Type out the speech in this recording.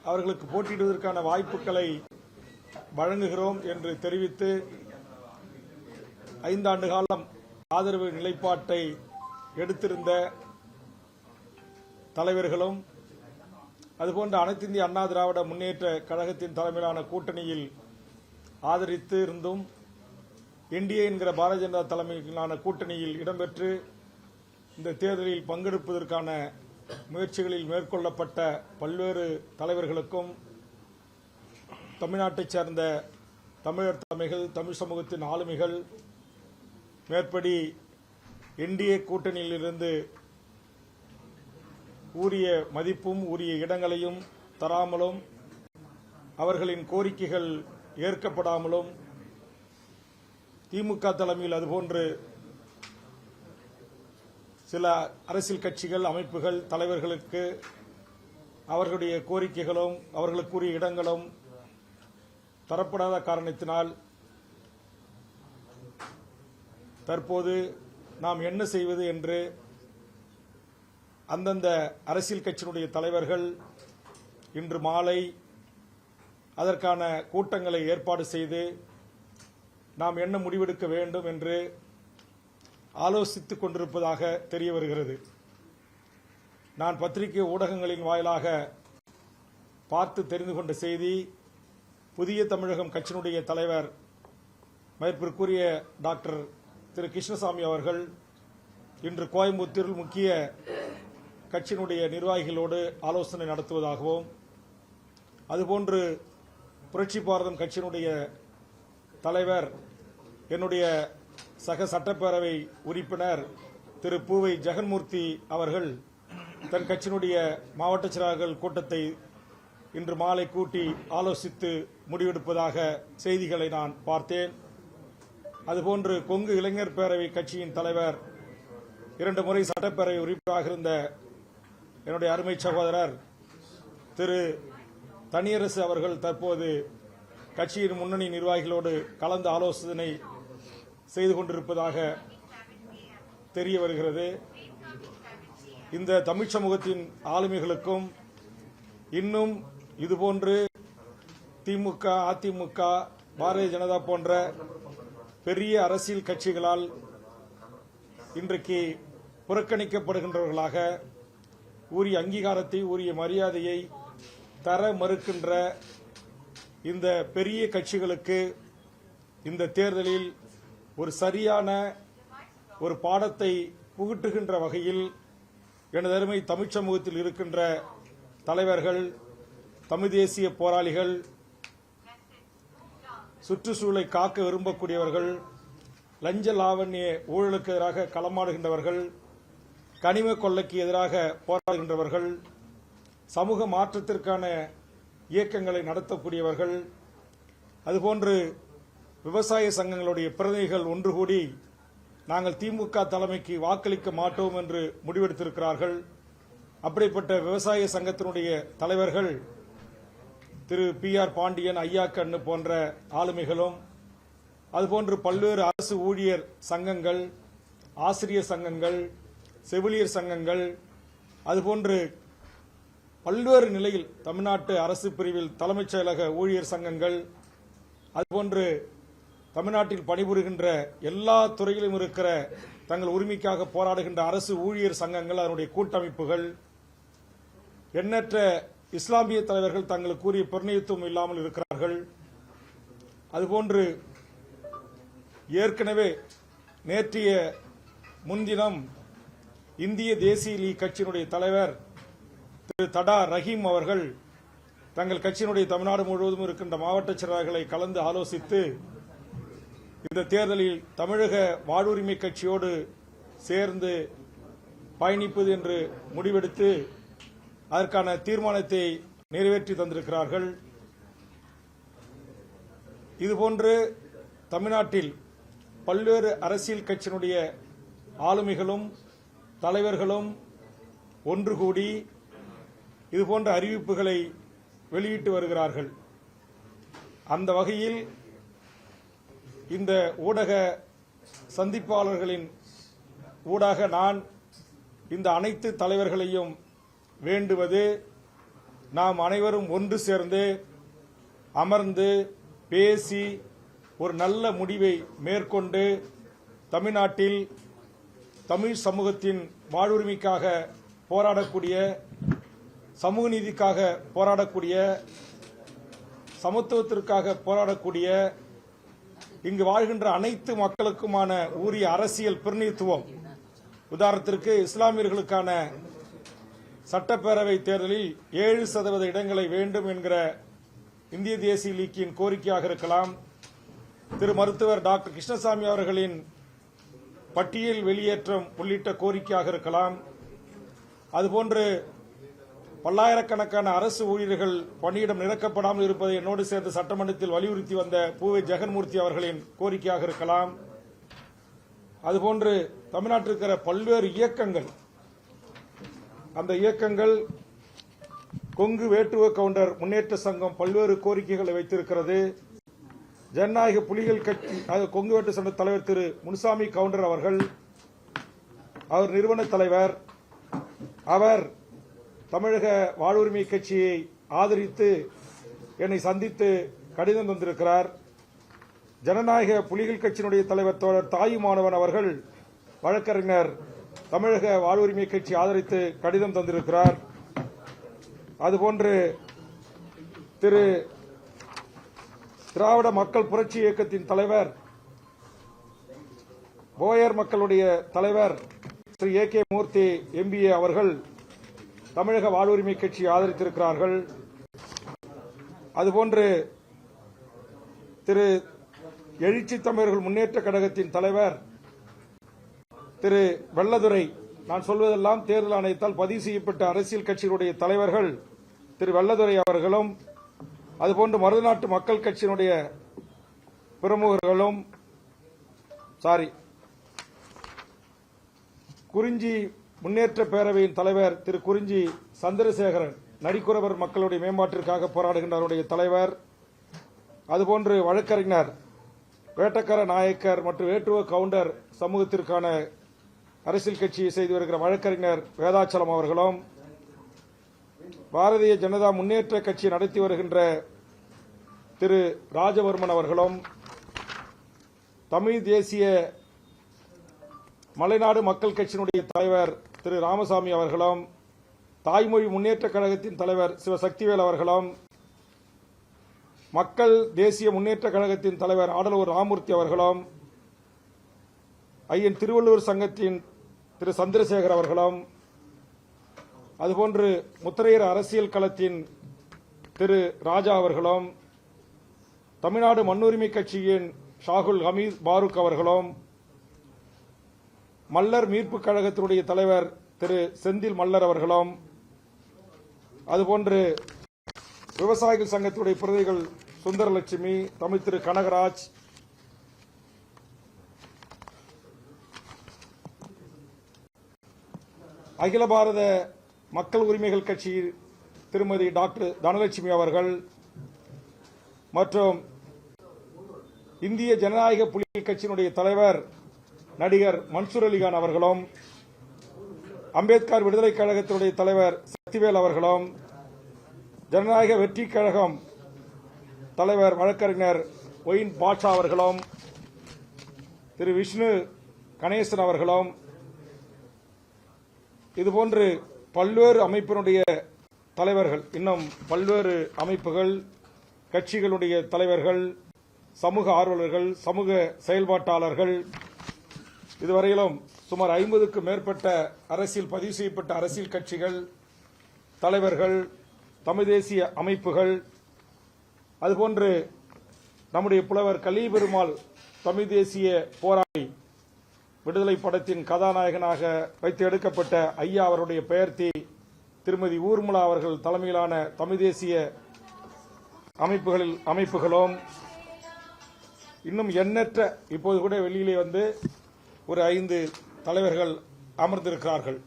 அவர்களுக்கு போட்டியிடுவதற்கான வாய்ப்புகளை வழங்குகிறோம் என்று தெரிவித்து 5 ஆண்டு காலம் ஆதரவு நிலைப்பாட்டை எடுத்திருந்த தலைவர்களும் அதுபோன்ற அனைத்து இந்திய அண்ணா திராவிட முன்னேற்ற கழகத்தின் தலைமையிலான கூட்டணியில் ஆதரித்து இருந்தும் என்டிஏ என்கிற பாரதிய ஜனதா தலைமையிலான கூட்டணியில் இடம்பெற்று இந்த தேர்தலில் பங்கெடுப்பதற்கான முயற்சிகளில் மேற்கொள்ளப்பட்ட பல்வேறு தலைவர்களுக்கும் தமிழ்நாட்டைச் சேர்ந்த தமிழர் தலைமைகள், தமிழ் சமூகத்தின் ஆளுமைகள் மேற்படி என்டிஏ கூட்டணியிலிருந்து உரிய மதிப்பும் உரிய இடங்களையும் தராமலும் அவர்களின் கோரிக்கைகள் ஏற்கப்படாமலும் திமுக தலைமையில் அதுபோன்று சில அரசியல் கட்சிகள், அமைப்புகள், தலைவர்களுக்கு அவர்களுடைய கோரிக்கைகளும் அவர்களுக்குரிய இடங்களும் தரப்படாத காரணத்தினால் தற்போது நாம் என்ன செய்வது என்று அந்தந்த அரசியல் கட்சியினுடைய தலைவர்கள் இன்று மாலை அதற்கான கூட்டங்களை ஏற்பாடு செய்து நாம் என்ன முடிவெடுக்க வேண்டும் என்று ஆலோசித்துக் கொண்டிருப்பதாக தெரிய வருகிறது. நான் பத்திரிகை ஊடகங்களின் வாயிலாக பார்த்து தெரிந்து கொண்ட செய்தி, புதிய தமிழகம் கட்சியினுடைய தலைவர் மதிப்பிற்குரிய டாக்டர் திரு கிருஷ்ணசாமி அவர்கள் இன்று கோயம்புத்தூரில் முக்கிய கட்சியினுடைய நிர்வாகிகளோடு ஆலோசனை நடத்துவதாகவும், அதுபோன்று புரட்சி பாரதம் கட்சியினுடைய தலைவர் என்னுடைய சக சட்டப்பேரவை உறுப்பினர் திரு பூவை ஜெகன்மூர்த்தி அவர்கள் தன் கட்சியினுடைய மாவட்ட செயலாளர்கள் கூட்டத்தை இன்று மாலை கூட்டி ஆலோசித்து முடிவெடுப்பதாக செய்திகளை நான் பார்த்தேன். அதுபோன்று கொங்கு இளைஞர் பேரவை கட்சியின் தலைவர் 2 முறை சட்டப்பேரவை உறுப்பினராக இருந்த என்னுடைய அருமை சகோதரர் திரு தனியரசு அவர்கள் தற்போது கட்சியின் முன்னணி நிர்வாகிகளோடு கலந்து ஆலோசனை செய்து கொண்டிருப்பதாக தெரிய வருகிறது. இந்த தமிழ் சமூகத்தின் ஆளுமைகளுக்கும் இன்னும் இதுபோன்று திமுக, அதிமுக, பாரதிய ஜனதா போன்ற பெரிய அரசியல் கட்சிகளால் இன்றைக்கு புறக்கணிக்கப்படுகின்றவர்களாக, உரிய அங்கீகாரத்தை, உரிய மரியாதையை தர மறுக்கின்ற இந்த பெரிய கட்சிகளுக்கு இந்த தேர்தலில் ஒரு சரியான ஒரு பாடத்தை புகட்டுகின்ற வகையில் எனது அருமை தமிழ் சமூகத்தில் இருக்கின்ற தலைவர்கள், தமிழ் தேசிய போராளிகள், சுற்றுச்சூழலை காக்க விரும்பக்கூடியவர்கள், லஞ்ச லாவண்ய ஊழலுக்கு எதிராக களமாடுகின்றவர்கள், கனிம கொள்ளைக்கு எதிராக போராடுகின்றவர்கள், சமூக மாற்றத்திற்கான இயக்கங்களை நடத்தக்கூடியவர்கள், அதுபோன்று விவசாய சங்கங்களுடைய பிரதிநிதிகள் ஒன்று கூடி நாங்கள் திமுக தலைமைக்கு வாக்களிக்க மாட்டோம் என்று முடிவெடுத்திருக்கிறார்கள். அப்படிப்பட்ட விவசாய சங்கத்தினுடைய தலைவர்கள் திரு PR பாண்டியன், ஐயா கண்ணு போன்ற ஆளுமைகளும், அதுபோன்று பல்வேறு அரசு ஊழியர் சங்கங்கள், ஆசிரியர் சங்கங்கள், செவிலியர் சங்கங்கள், அதுபோன்று பல்வேறு நிலையில் தமிழ்நாட்டு அரசு பிரிவில் தலைமைச் செயலக ஊழியர் சங்கங்கள், அதுபோன்று தமிழ்நாட்டில் பணிபுரிகின்ற எல்லா துறையிலும் இருக்கிற தங்கள் உரிமைக்காக போராடுகின்ற அரசு ஊழியர் சங்கங்கள், அதனுடைய கூட்டமைப்புகள், எண்ணற்ற இஸ்லாமிய தலைவர்கள் தங்களுக்கு கூறிய பிரதிநிதித்துவம் இல்லாமல் இருக்கிறார்கள். அதுபோன்று ஏற்கனவே நேற்றைய முன்தினம் இந்திய தேசிய லீக் கட்சியினுடைய தலைவர் திரு தடா ரஹீம் அவர்கள் தங்கள் கட்சியினுடைய தமிழ்நாடு முழுவதும் இருக்கின்ற மாவட்ட செயலாளர்களை கலந்து ஆலோசித்து இந்த தேர்தலில் தமிழக வாழ்வுரிமை கட்சியோடு சேர்ந்து பயணிப்பது என்று முடிவெடுத்து அதற்கான தீர்மானத்தை நிறைவேற்றி தந்திருக்கிறார்கள். இதுபோன்று தமிழ்நாட்டில் பல்வேறு அரசியல் கட்சியினுடைய ஆளுமைகளும் தலைவர்களும் ஒன்று கூடி இதுபோன்ற அறிவிப்புகளை வெளியிட்டு வருகிறார்கள். அந்த வகையில் இந்த ஊடக சந்திப்பாளர்களின் ஊடாக நான் இந்த அனைத்து தலைவர்களையும் வேண்டுவது, நாம் அனைவரும் ஒன்று சேர்ந்து அமர்ந்து பேசி ஒரு நல்ல முடிவை மேற்கொண்டு தமிழ்நாட்டில் தமிழ் சமூகத்தின் வாழ்வுரிமைக்காக போராடக்கூடிய, சமூக நீதிக்காக போராடக்கூடிய, சமத்துவத்திற்காக போராடக்கூடிய, இங்கு வாழ்கின்ற அனைத்து மக்களுக்குமான உரிய அரசியல் பிரதிநிதித்துவம், உதாரணத்திற்கு இஸ்லாமியர்களுக்கான சட்டப்பேரவை தேர்தலில் 7% இடங்களை வேண்டும் என்கிற இந்திய தேசிய லீக்கின் கோரிக்கையாக இருக்கலாம், திரு மருத்துவர் டாக்டர் கிருஷ்ணசாமி அவர்களின் பட்டியல் வெளியேற்றம் உள்ளிட்ட கோரிக்கையாக இருக்கலாம். அதுபோன்று பல்லாயிரக்கணக்கான அரசு ஊழியர்கள் பணியிடம் நிரப்பப்படாமல் இருப்பதை என்னோடு சேர்ந்து சட்டமன்றத்தில் வலியுறுத்தி வந்த பூவை ஜெகன்மூர்த்தி அவர்களின் கோரிக்கையாக இருக்கலாம். அதுபோன்று தமிழ்நாட்டில் இருக்கிற பல்வேறு இயக்கங்கள், அந்த இயக்கங்கள் கொங்கு வேட்டுவ கவுண்டர் முன்னேற்ற சங்கம் பல்வேறு கோரிக்கைகளை வைத்திருக்கிறது. ஜனநாயக புலிகள் கட்சி கொங்கு வேட்டு சங்க தலைவர் திரு முனுசாமி கவுண்டர் அவர்கள், அவர் நிறுவன தலைவர், அவர் தமிழக வாழ்வுரிமை கட்சியை ஆதரித்து என்னை சந்தித்து கடிதம் தந்திருக்கிறார். ஜனநாயக புலிகள் கட்சியினுடைய தலைவர் தோழர் தாயுமானவன் அவர்கள், வழக்கறிஞர், தமிழக வாழ்வுரிமை கட்சி ஆதரித்து கடிதம் தந்திருக்கிறார். அதுபோன்று திரு திராவிட மக்கள் புரட்சி இயக்கத்தின் தலைவர், போயர் மக்களுடைய தலைவர் திரு ஏ.கே. மூர்த்தி எம்பிஏ அவர்கள் தமிழக வாழ்வுரிமை கட்சி ஆதரித்திருக்கிறார்கள். அதுபோன்று திரு எழுச்சி தமிழர்கள் முன்னேற்ற கழகத்தின் தலைவர் திரு வெள்ளதுரை, நான் சொல்வதெல்லாம் தேர்தல் ஆணையத்தால் பதிவு செய்யப்பட்ட அரசியல் கட்சிகளுடைய தலைவர்கள் திரு வெள்ளதுரை அவர்களும், அதுபோன்று மருதநாட்டு மக்கள் கட்சியினுடைய பிரமுகர்களும், குறிஞ்சி முன்னேற்ற பேரவையின் தலைவர் திரு குறிஞ்சி சந்திரசேகரன், நரிக்குறவர் மக்களுடைய மேம்பாட்டிற்காக போராடுகின்றவருடைய தலைவர், அதுபோன்று வழக்கறிஞர் வேட்டக்கர நாயக்கர் மற்றும் வேட்டுவ கவுண்டர் சமூகத்திற்கான அரசியல் கட்சியை செய்து வருகிற வழக்கறிஞர் வேதாச்சலம் அவர்களும், பாரதிய ஜனதா முன்னேற்ற கட்சி நடத்தி வருகின்ற திரு ராஜவர்மன் அவர்களும், தமிழ் தேசிய மலைநாடு மக்கள் கட்சியினுடைய தலைவர் திரு ராமசாமி அவர்களும், தாய்மொழி முன்னேற்ற கழகத்தின் தலைவர் சிவசக்திவேல் அவர்களும், மக்கள் தேசிய முன்னேற்ற கழகத்தின் தலைவர் ஆடலூர் ராமூர்த்தி அவர்களும், ஐயன் திருவள்ளுவர் சங்கத்தின் திரு சந்திரசேகர் அவர்களும், அதுபோன்று முத்திரையர் அரசியல் களத்தின் திரு ராஜா அவர்களும், தமிழ்நாடு மண்ணுரிமை கட்சியின் ஷாகுல் ஹமீத் பாரூக் அவர்களும், மல்லர் மீட்பு கழகத்தினுடைய தலைவர் திரு செந்தில் மல்லர் அவர்களும், அதுபோன்று விவசாயிகள் சங்கத்துடைய பிரதிகள் சுந்தரலட்சுமி, தமிழ் திரு கனகராஜ், அகில பாரத மக்கள் உரிமைகள் கட்சி திருமதி டாக்டர் தனலட்சுமி அவர்கள் மற்றும் இந்திய ஜனநாயக புலிகள் கட்சியினுடைய தலைவர் நடிகர் மன்சூர் அலிகான் அவர்களும், அம்பேத்கர் விடுதலை கழகத்தினுடைய தலைவர் சக்திவேல் அவர்களும், ஜனநாயக வெற்றி கழகம் தலைவர் வழக்கறிஞர் ஒயின் பாட்ஷா அவர்களும், திரு விஷ்ணு கணேசன் அவர்களும், இதுபோன்று பல்வேறு அமைப்பினுடைய தலைவர்கள், இன்னும் பல்வேறு அமைப்புகள், கட்சிகளுடைய தலைவர்கள், சமூக ஆர்வலர்கள், சமூக செயல்பாட்டாளர்கள், இதுவரையிலும் சுமார் 50க்கும் மேற்பட்ட அரசியல் பதிவு செய்யப்பட்ட அரசியல் கட்சிகள், தலைவர்கள், தமிழ் தேசிய அமைப்புகள், அதுபோன்று நம்முடைய புலவர் கலிபெருமாள் தமிழ் தேசிய போராளி விடுதலை படத்தின் கதாநாயகனாக வைத்து எடுக்கப்பட்ட ஐயா அவருடைய பெயர்த்தி திருமதி ஊர்மிளா அவர்கள் தலைமையிலான தமிழ் தேசிய அமைப்புகளும், இன்னும் எண்ணற்ற, இப்போது கூட வெளியிலே வந்து ஒரு 5 தலைவர்கள் அமர்ந்திருக்கிறார்கள்.